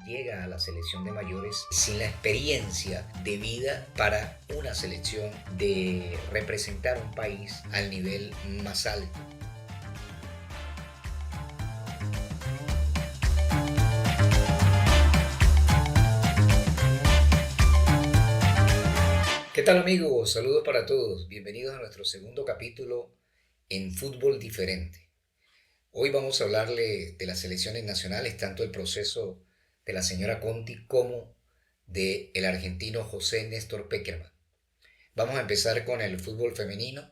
llega a la selección de mayores sin la experiencia de vida para una selección de representar un país al nivel más alto. ¿Qué tal amigos? Saludos para todos. Bienvenidos a nuestro segundo capítulo en Fútbol Diferente. Hoy vamos a hablarle de las selecciones nacionales, tanto el proceso de la señora Conti como del argentino José Néstor Pekerman. Vamos a empezar con el fútbol femenino.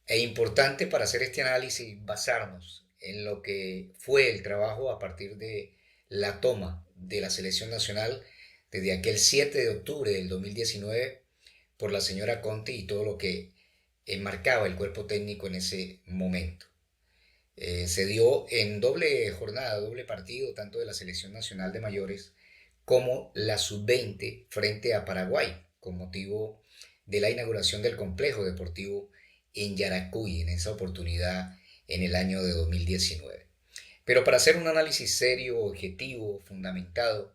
Es importante para hacer este análisis basarnos en lo que fue el trabajo a partir de la toma de la selección nacional desde aquel 7 de octubre del 2019 por la señora Conti y todo lo que enmarcaba el cuerpo técnico en ese momento. Se dio en doble jornada, doble partido, tanto de la selección nacional de mayores como la sub-20 frente a Paraguay, con motivo de la inauguración del complejo deportivo en Yaracuy, en esa oportunidad en el año de 2019. Pero para hacer un análisis serio, objetivo, fundamentado,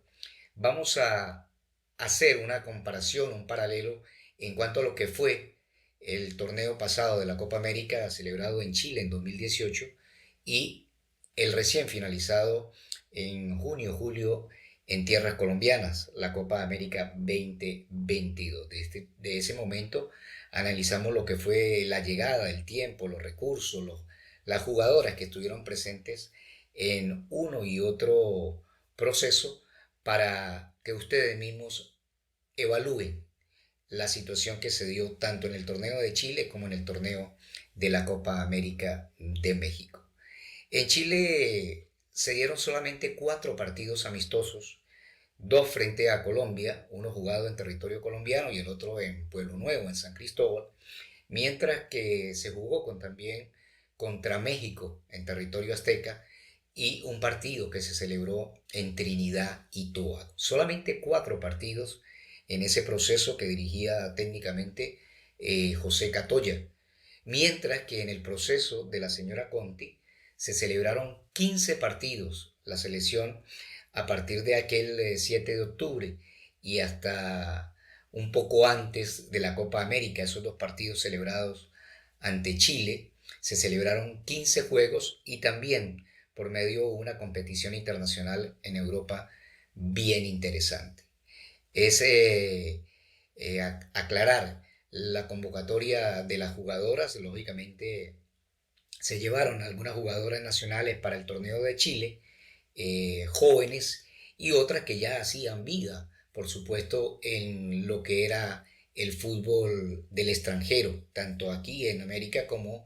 vamos a hacer una comparación, un paralelo en cuanto a lo que fue el torneo pasado de la Copa América celebrado en Chile en 2018 y el recién finalizado en junio-julio en tierras colombianas, la Copa América 2022. De ese momento analizamos lo que fue la llegada, el tiempo, los recursos, las jugadoras que estuvieron presentes en uno y otro proceso para que ustedes mismos evalúen la situación que se dio tanto en el torneo de Chile como en el torneo de la Copa América de México. En Chile se dieron solamente 4 partidos amistosos, 2 frente a Colombia, uno jugado en territorio colombiano y el otro en Pueblo Nuevo, en San Cristóbal, mientras que se jugó también contra México en territorio azteca y un partido que se celebró en Trinidad y Tobago. Solamente 4 partidos en ese proceso que dirigía técnicamente José Catoya, mientras que en el proceso de la señora Conti se celebraron 15 partidos. La selección a partir de aquel 7 de octubre y hasta un poco antes de la Copa América, esos 2 partidos celebrados ante Chile, se celebraron 15 juegos y también por medio de una competición internacional en Europa bien interesante. Es aclarar la convocatoria de las jugadoras. Lógicamente se llevaron algunas jugadoras nacionales para el torneo de Chile, jóvenes, y otras que ya hacían vida, por supuesto, en lo que era el fútbol del extranjero, tanto aquí en América como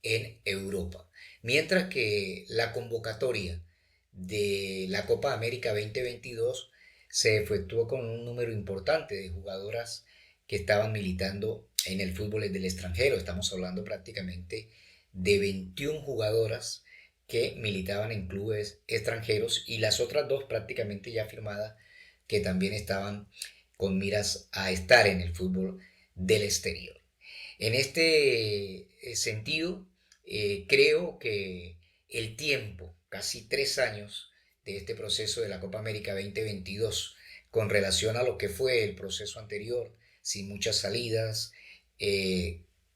en Europa. Mientras que la convocatoria de la Copa América 2022 se efectuó con un número importante de jugadoras que estaban militando en el fútbol del extranjero. Estamos hablando prácticamente de 21 jugadoras que militaban en clubes extranjeros y las otras 2 prácticamente ya firmadas que también estaban con miras a estar en el fútbol del exterior. En este sentido, creo que el tiempo, casi 3 años de este proceso de la Copa América 2022, con relación a lo que fue el proceso anterior, sin muchas salidas,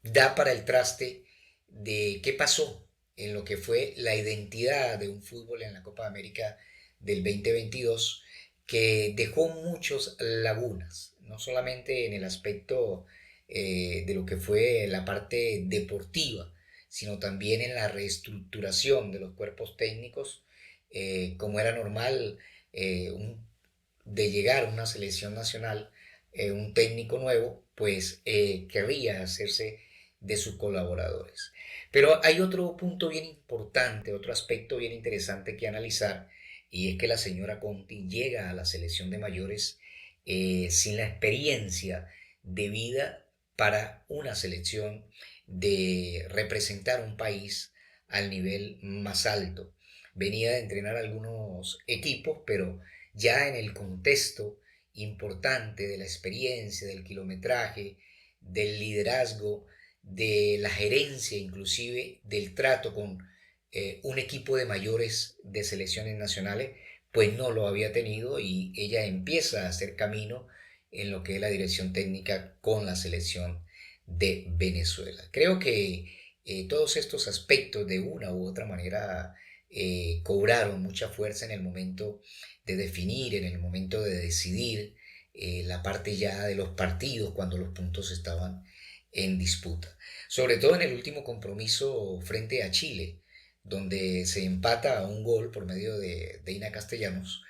da para el traste de qué pasó en lo que fue la identidad de un fútbol en la Copa América del 2022, que dejó muchas lagunas, no solamente en el aspecto de lo que fue la parte deportiva, sino también en la reestructuración de los cuerpos técnicos, como era normal de llegar a una selección nacional, un técnico nuevo, pues querría hacerse de sus colaboradores. Pero hay otro punto bien importante, otro aspecto bien interesante que analizar, y es que la señora Conti llega a la selección de mayores sin la experiencia de vida para una selección de representar un país al nivel más alto. Venía de entrenar algunos equipos, pero ya en el contexto importante de la experiencia, del kilometraje, del liderazgo, de la gerencia, inclusive del trato con un equipo de mayores de selecciones nacionales, pues no lo había tenido y ella empieza a hacer camino en lo que es la dirección técnica con la selección de Venezuela. Creo que todos estos aspectos de una u otra manera cobraron mucha fuerza en el momento de definir, en el momento de decidir la parte ya de los partidos cuando los puntos estaban en disputa. Sobre todo en el último compromiso frente a Chile, donde se empata a un gol por medio de Ina Castellanos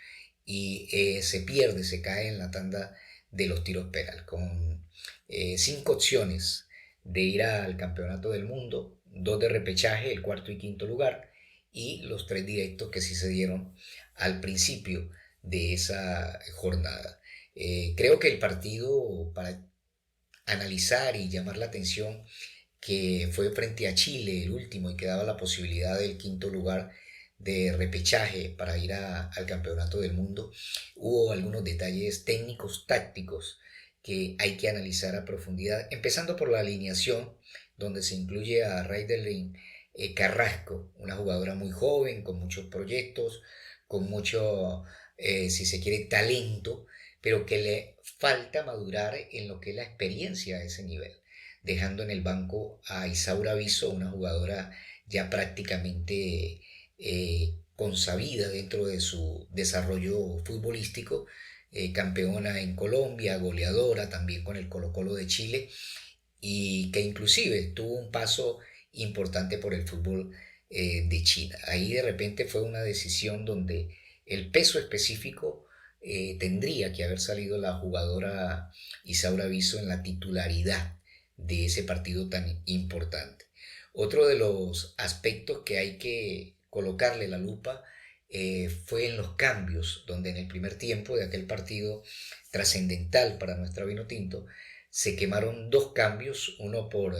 y se pierde, se cae en la tanda de los tiros penal, con 5 opciones de ir al campeonato del mundo, 2 de repechaje, el cuarto y quinto lugar, y los 3 directos que sí se dieron al principio de esa jornada. Creo que el partido, para analizar y llamar la atención, que fue frente a Chile el último y que daba la posibilidad del quinto lugar de repechaje para ir al campeonato del mundo, hubo algunos detalles técnicos, tácticos, que hay que analizar a profundidad, empezando por la alineación, donde se incluye a Raidelin Carrasco, una jugadora muy joven, con muchos proyectos, con mucho, si se quiere, talento, pero que le falta madurar en lo que es la experiencia a ese nivel, dejando en el banco a Isaura Viso, una jugadora ya prácticamente consabida dentro de su desarrollo futbolístico, campeona en Colombia, goleadora también con el Colo Colo de Chile, y que inclusive tuvo un paso importante por el fútbol de China. Ahí de repente fue una decisión donde el peso específico tendría que haber salido la jugadora Isaura Viso en la titularidad de ese partido tan importante. Otro de los aspectos que hay que colocarle la lupa fue en los cambios, donde en el primer tiempo de aquel partido trascendental para nuestra Vinotinto se quemaron 2 cambios, uno por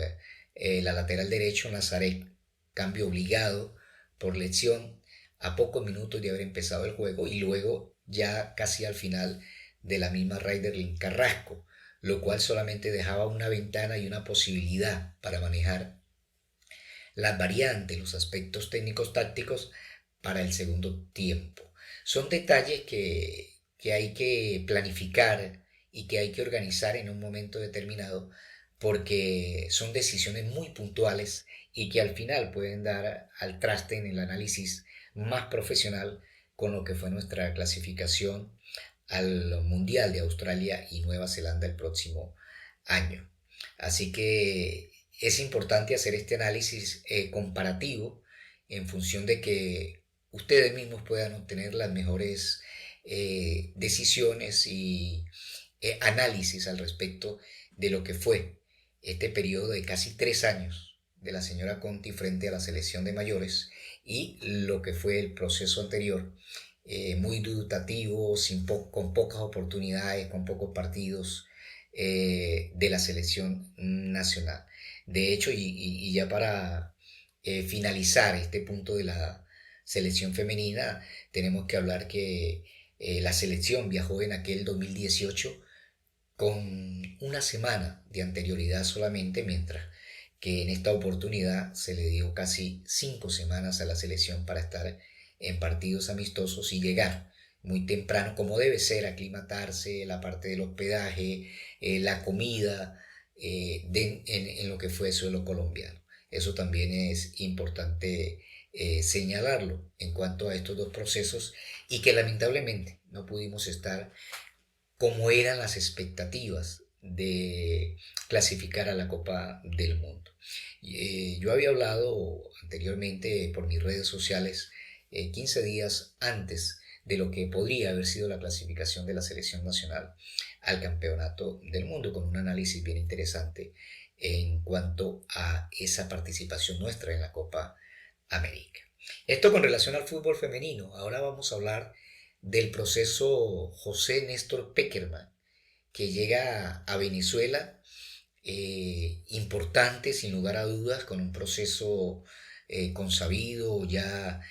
la lateral derecho, Nazaret, cambio obligado por lesión a pocos minutos de haber empezado el juego, y luego ya casi al final de la misma Raiderlin Carrasco, lo cual solamente dejaba una ventana y una posibilidad para manejar las variantes, los aspectos técnicos tácticos para el segundo tiempo. Son detalles que hay que planificar y que hay que organizar en un momento determinado, porque son decisiones muy puntuales y que al final pueden dar al traste en el análisis más profesional con lo que fue nuestra clasificación al Mundial de Australia y Nueva Zelanda el próximo año. Así que es importante hacer este análisis comparativo en función de que ustedes mismos puedan obtener las mejores decisiones y análisis al respecto de lo que fue este periodo de casi 3 años de la señora Conti frente a la selección de mayores y lo que fue el proceso anterior, muy dudativo, con pocas oportunidades, con pocos partidos de la selección nacional. De hecho, y ya para finalizar este punto de la selección femenina, tenemos que hablar que la selección viajó en aquel 2018 con una semana de anterioridad solamente, mientras que en esta oportunidad se le dio casi 5 semanas a la selección para estar en partidos amistosos y llegar muy temprano, como debe ser, aclimatarse, la parte del hospedaje, la comida, en lo que fue suelo colombiano. Eso también es importante señalarlo en cuanto a estos dos procesos, y que lamentablemente no pudimos estar como eran las expectativas de clasificar a la Copa del Mundo. Yo había hablado anteriormente por mis redes sociales 15 días antes de lo que podría haber sido la clasificación de la selección nacional al campeonato del mundo, con un análisis bien interesante en cuanto a esa participación nuestra en la Copa América. Esto con relación al fútbol femenino. Ahora vamos a hablar del proceso José Néstor Pekerman, que llega a Venezuela, importante sin lugar a dudas, con un proceso consabido, ya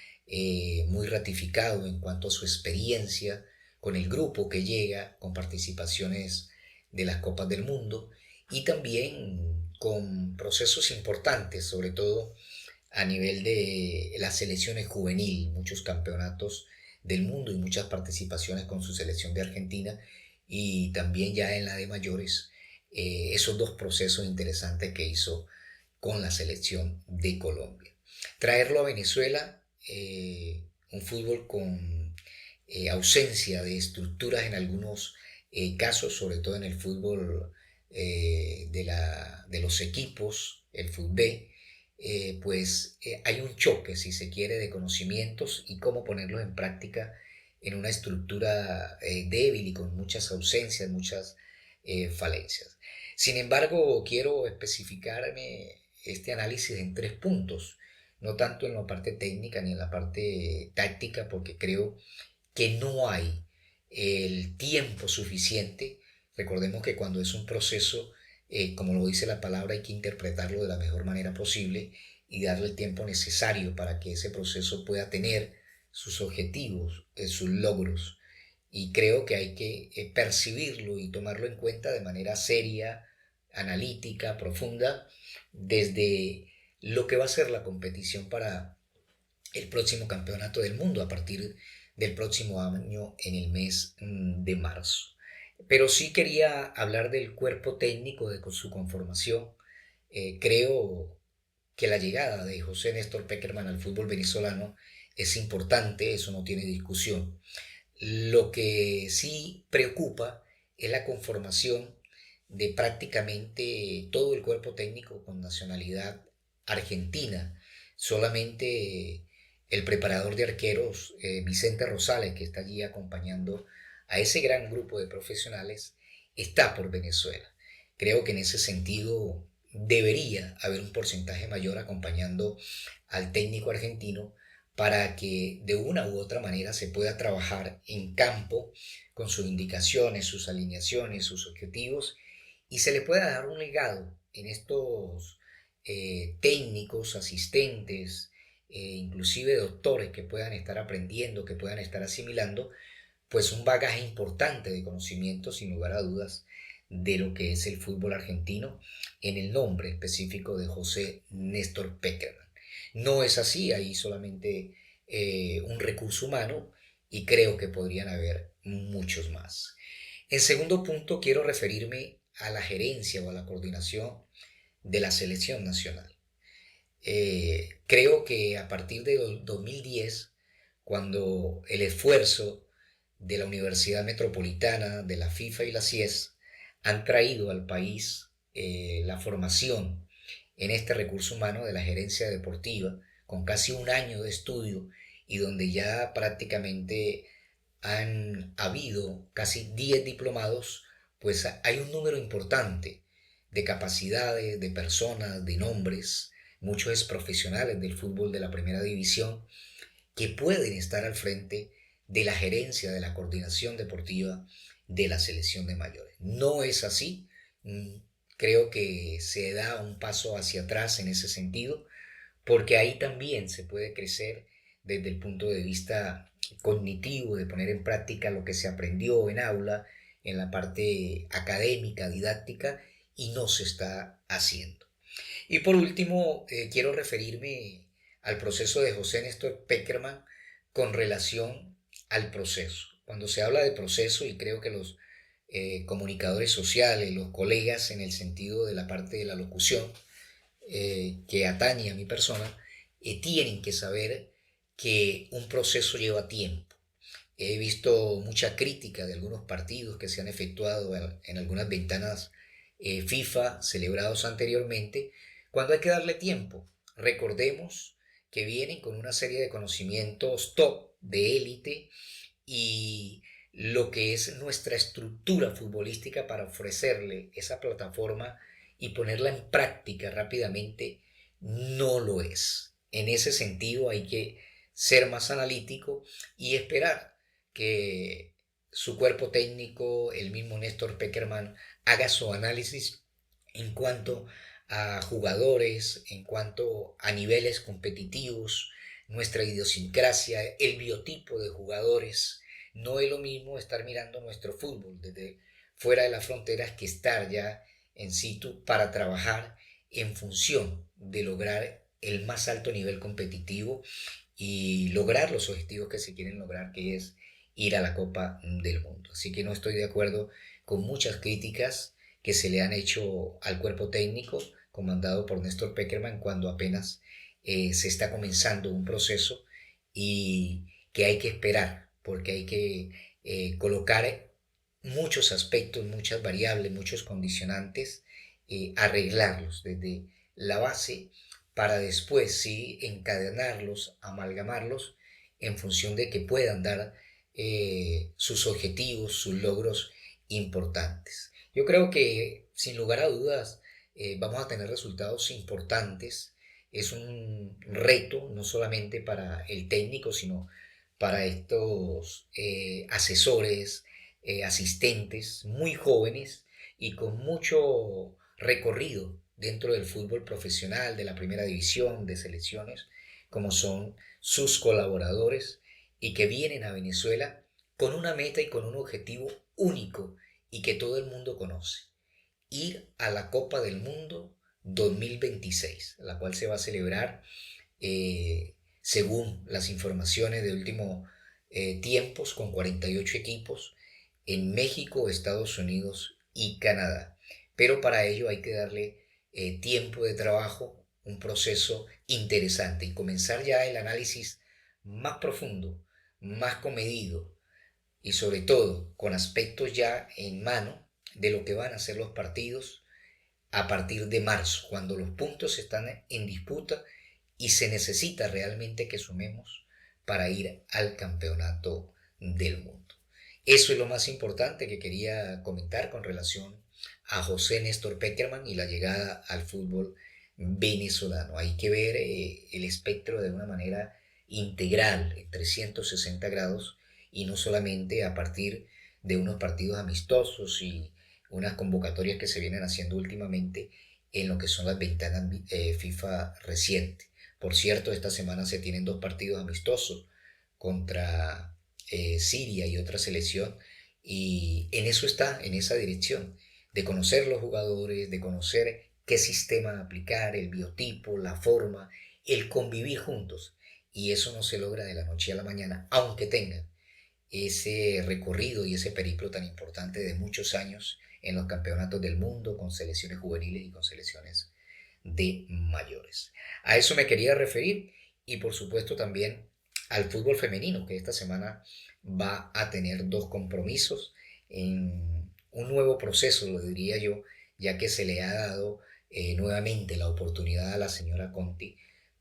muy ratificado en cuanto a su experiencia, con el grupo que llega, con participaciones de las Copas del Mundo y también con procesos importantes, sobre todo a nivel de las selecciones juvenil, muchos campeonatos del mundo y muchas participaciones con su selección de Argentina y también ya en la de mayores, esos dos procesos interesantes que hizo con la selección de Colombia. Traerlo a Venezuela, un fútbol con ausencia de estructuras en algunos casos, sobre todo en el fútbol de los equipos, el fútbol, hay un choque, si se quiere, de conocimientos y cómo ponerlos en práctica en una estructura débil y con muchas ausencias, muchas falencias. Sin embargo, quiero especificarme este análisis en tres puntos, no tanto en la parte técnica ni en la parte táctica, porque creo que no hay el tiempo suficiente. Recordemos que cuando es un proceso, como lo dice la palabra, hay que interpretarlo de la mejor manera posible y darle el tiempo necesario para que ese proceso pueda tener sus objetivos, sus logros. Y creo que hay que percibirlo y tomarlo en cuenta de manera seria, analítica, profunda, desde lo que va a ser la competición para el próximo campeonato del mundo a partir del próximo año en el mes de marzo. Pero sí quería hablar del cuerpo técnico, de su conformación. Creo que la llegada de José Néstor Pekerman al fútbol venezolano es importante, eso no tiene discusión. Lo que sí preocupa es la conformación de prácticamente todo el cuerpo técnico con nacionalidad argentina. Solamente el preparador de arqueros, Vicente Rosales, que está allí acompañando a ese gran grupo de profesionales, está por Venezuela. Creo que en ese sentido debería haber un porcentaje mayor acompañando al técnico argentino para que de una u otra manera se pueda trabajar en campo con sus indicaciones, sus alineaciones, sus objetivos y se le pueda dar un legado en estos técnicos, asistentes, inclusive doctores que puedan estar aprendiendo, que puedan estar asimilando, pues un bagaje importante de conocimiento, sin lugar a dudas, de lo que es el fútbol argentino en el nombre específico de José Néstor Pekerman. No es así, hay solamente un recurso humano y creo que podrían haber muchos más. En segundo punto, quiero referirme a la gerencia o a la coordinación de la selección nacional. Creo que a partir de 2010, cuando el esfuerzo de la Universidad Metropolitana, de la FIFA y la CIES han traído al país la formación en este recurso humano de la gerencia deportiva, con casi un año de estudio y donde ya prácticamente han habido casi 10 diplomados, pues hay un número importante de capacidades, de personas, de nombres, muchos profesionales del fútbol de la primera división que pueden estar al frente de la gerencia, de la coordinación deportiva de la selección de mayores. No es así. Creo que se da un paso hacia atrás en ese sentido, porque ahí también se puede crecer desde el punto de vista cognitivo, de poner en práctica lo que se aprendió en aula, en la parte académica, didáctica, y no se está haciendo. Y por último, quiero referirme al proceso de José Néstor Pekerman con relación al proceso. Cuando se habla de proceso, y creo que los comunicadores sociales, los colegas en el sentido de la parte de la locución, que atañe a mi persona, tienen que saber que un proceso lleva tiempo. He visto mucha crítica de algunos partidos que se han efectuado en algunas ventanas FIFA celebrados anteriormente, cuando hay que darle tiempo. Recordemos que vienen con una serie de conocimientos top, de élite, y lo que es nuestra estructura futbolística para ofrecerle esa plataforma y ponerla en práctica rápidamente no lo es. En ese sentido hay que ser más analítico y esperar que su cuerpo técnico, el mismo Néstor Pekerman, haga su análisis en cuanto a jugadores, en cuanto a niveles competitivos, nuestra idiosincrasia, el biotipo de jugadores. No es lo mismo estar mirando nuestro fútbol desde fuera de las fronteras que estar ya en situ para trabajar en función de lograr el más alto nivel competitivo y lograr los objetivos que se quieren lograr, que es ir a la Copa del Mundo. Así que no estoy de acuerdo con muchas críticas que se le han hecho al cuerpo técnico comandado por Néstor Peckerman cuando apenas se está comenzando un proceso y que hay que esperar, porque hay que colocar muchos aspectos, muchas variables, muchos condicionantes, arreglarlos desde la base para después sí encadenarlos, amalgamarlos en función de que puedan dar sus objetivos, sus logros importantes. Yo creo que sin lugar a dudas vamos a tener resultados importantes. Es un reto no solamente para el técnico, sino para estos asesores, asistentes muy jóvenes y con mucho recorrido dentro del fútbol profesional, de la primera división, de selecciones, como son sus colaboradores y que vienen a Venezuela con una meta y con un objetivo único y que todo el mundo conoce: ir a la Copa del Mundo 2026, la cual se va a celebrar según las informaciones de último tiempos con 48 equipos en México, Estados Unidos y Canadá. Pero para ello hay que darle tiempo de trabajo, un proceso interesante y comenzar ya el análisis más profundo, más comedido y sobre todo con aspectos ya en mano de lo que van a ser los partidos a partir de marzo, cuando los puntos están en disputa y se necesita realmente que sumemos para ir al campeonato del mundo. Eso es lo más importante que quería comentar con relación a José Néstor Peckerman y la llegada al fútbol venezolano. Hay que ver el espectro de una manera integral, en 360 grados, y no solamente a partir de unos partidos amistosos y unas convocatorias que se vienen haciendo últimamente en lo que son las ventanas FIFA recientes. Por cierto, esta semana se tienen dos partidos amistosos contra Siria y otra selección, y en eso está, en esa dirección, de conocer los jugadores, de conocer qué sistema aplicar, el biotipo, la forma, el convivir juntos. Y eso no se logra de la noche a la mañana, aunque tengan ese recorrido y ese periplo tan importante de muchos años en los campeonatos del mundo con selecciones juveniles y con selecciones de mayores. A eso me quería referir y por supuesto también al fútbol femenino, que esta semana va a tener dos compromisos en un nuevo proceso, lo diría yo, ya que se le ha dado nuevamente la oportunidad a la señora Conti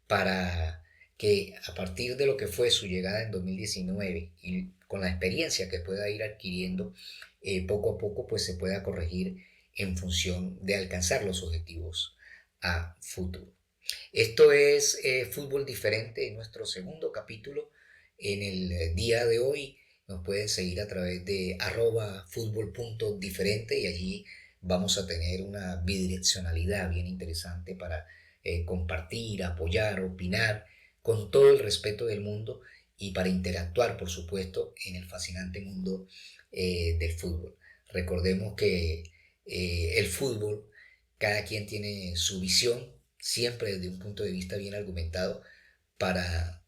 para que a partir de lo que fue su llegada en 2019 y con la experiencia que pueda ir adquiriendo, poco a poco pues se pueda corregir en función de alcanzar los objetivos a futuro. Esto es Fútbol Diferente, en nuestro segundo capítulo. En el día de hoy nos pueden seguir a través de @fútbol.diferente y allí vamos a tener una bidireccionalidad bien interesante para compartir, apoyar, opinar con todo el respeto del mundo y para interactuar, por supuesto, en el fascinante mundo del fútbol. Recordemos que el fútbol, cada quien tiene su visión, siempre desde un punto de vista bien argumentado, para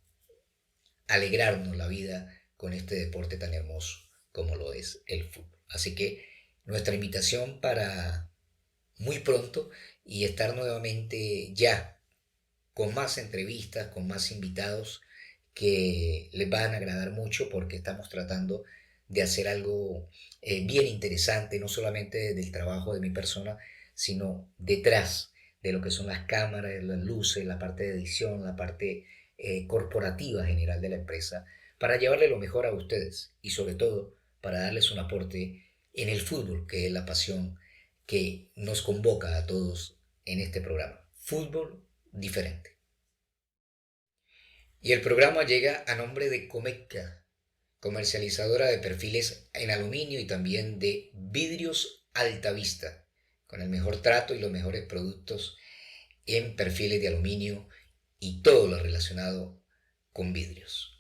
alegrarnos la vida con este deporte tan hermoso como lo es el fútbol. Así que nuestra invitación para muy pronto y estar nuevamente ya con más entrevistas, con más invitados que les van a agradar mucho porque estamos tratando de hacer algo bien interesante, no solamente del trabajo de mi persona, sino detrás de lo que son las cámaras, las luces, la parte de edición, la parte corporativa general de la empresa, para llevarle lo mejor a ustedes y sobre todo para darles un aporte en el fútbol, que es la pasión que nos convoca a todos en este programa. Fútbol diferente. Y el programa llega a nombre de Comecca, comercializadora de perfiles en aluminio y también de vidrios Altavista, con el mejor trato y los mejores productos en perfiles de aluminio y todo lo relacionado con vidrios.